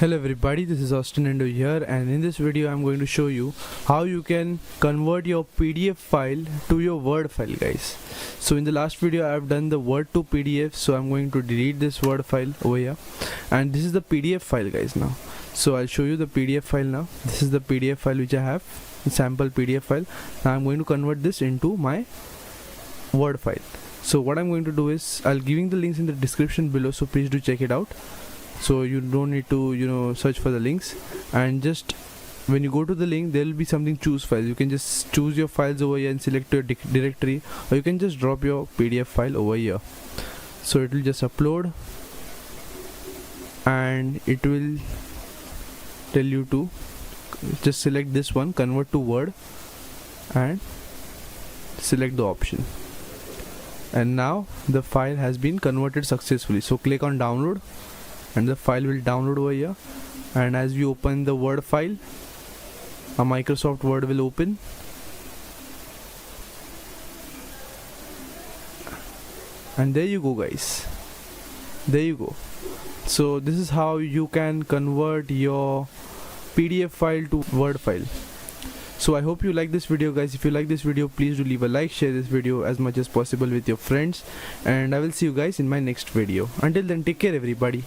Hello everybody, this is AustinEndO here, and in this video I'm going to show you how you can convert your PDF file to your Word file, guys. So in the last video I've done the Word to PDF, so I'm going to delete this Word file over here, and this is the PDF file, guys. Now so I'll show you the PDF file. Now this is the PDF file which I have, the sample PDF file. Now I'm going to convert this into my Word file. So what I'm going to do is I'll giving the links in the description below, so please do check it out. So you don't need to search for the links, and just when you go to the link there will be something choose files. You can just choose your files over here and select your directory, or you can just drop your PDF file over here. So it will just upload and it will tell you to just select this one, convert to Word, and select the option, and now the file has been converted successfully. So click on download and the file will download over here, and as we open the Word file, a Microsoft Word will open, and there you go, guys, there you go. So this is how you can convert your PDF file to Word file. So I hope you like this video, guys. If you like this video, please do leave a like, share this video as much as possible with your friends, and I will see you guys in my next video. Until then, take care everybody.